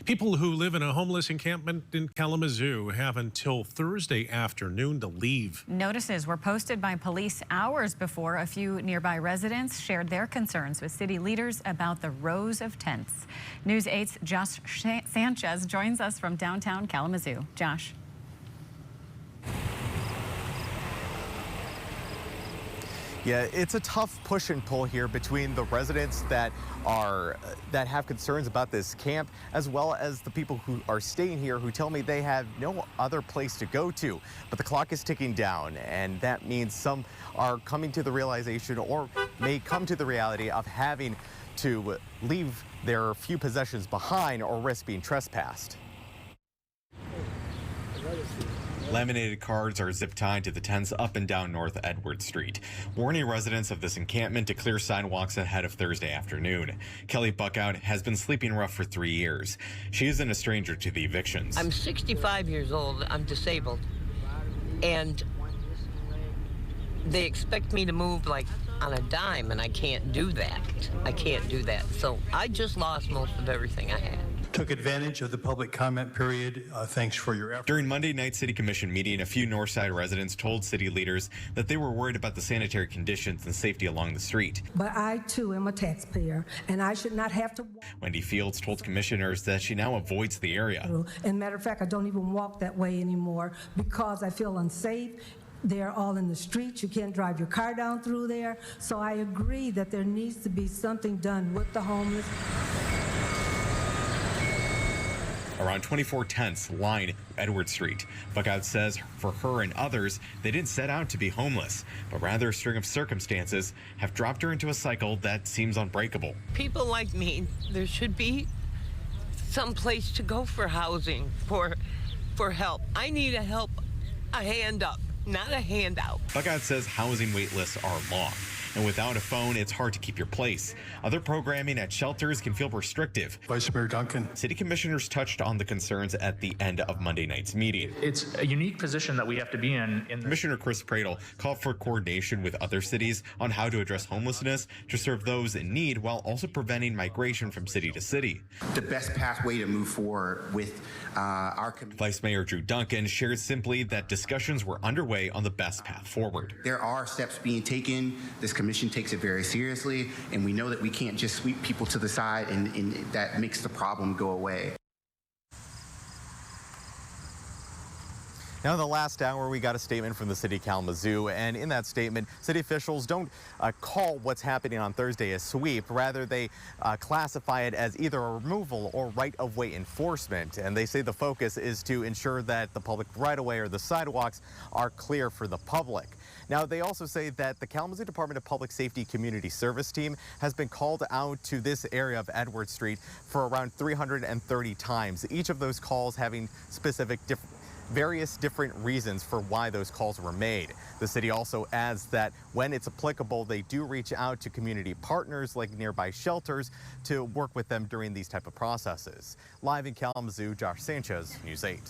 People who live in a homeless encampment in Kalamazoo have until Thursday afternoon to leave. Notices were posted by police hours before a few nearby residents shared their concerns with city leaders about the rows of tents. News 8's Josh Sanchez joins us from downtown Kalamazoo. Josh. Yeah, it's a tough push and pull here between the residents that have concerns about this camp, as well as the people who are staying here who tell me they have no other place to go to. But the clock is ticking down, and that means some are coming to the realization or may come to the reality of having to leave their few possessions behind or risk being trespassed. Laminated cards are zip-tied to the tents up and down North Edward Street, warning residents of this encampment to clear sidewalks ahead of Thursday afternoon. Kelly Buckout has been sleeping rough for 3 years. She isn't a stranger to the evictions. I'm 65 years old. I'm disabled. And they expect me to move like on a dime, and I can't do that. I can't do that. So I just lost most of everything I had. Took advantage of the public comment period. Thanks for your effort. During Monday night's City Commission meeting, a few Northside residents told city leaders that they were worried about the sanitary conditions and safety along the street. But I, too, am a taxpayer, and I should not have to walk. Wendy Fields told commissioners that she now avoids the area. And matter of fact, I don't even walk that way anymore because I feel unsafe. They're all in the streets. You can't drive your car down through there. So I agree that there needs to be something done with the homeless. Around 24 tents line Edward Street. Buckout says for her and others, they didn't set out to be homeless, but rather a string of circumstances have dropped her into a cycle that seems unbreakable. People like me, there should be some place to go for housing, for help. I need a hand up, not a handout. Buckout says housing wait lists are long, and without a phone, it's hard to keep your place. Other programming at shelters can feel restrictive. Vice Mayor Duncan. City commissioners touched on the concerns at the end of Monday night's meeting. It's a unique position that we have to be in. Commissioner Chris Pradle called for coordination with other cities on how to address homelessness to serve those in need while also preventing migration from city to city. The best pathway to move forward with our community. Vice Mayor Drew Duncan shared simply that discussions were underway on the best path forward. There are steps being taken. This commission takes it very seriously, and we know that we can't just sweep people to the side and that makes the problem go away. Now, in the last hour, we got a statement from the city of Kalamazoo, and in that statement, city officials don't call what's happening on Thursday a sweep. Rather, they classify it as either a removal or right-of-way enforcement, and they say the focus is to ensure that the public right-of-way or the sidewalks are clear for the public. Now, they also say that the Kalamazoo Department of Public Safety Community Service team has been called out to this area of Edward Street for around 330 times, each of those calls having specific various different reasons for why those calls were made. The city also adds that when it's applicable, they do reach out to community partners like nearby shelters to work with them during these type of processes. Live in Kalamazoo, Josh Sanchez, News 8.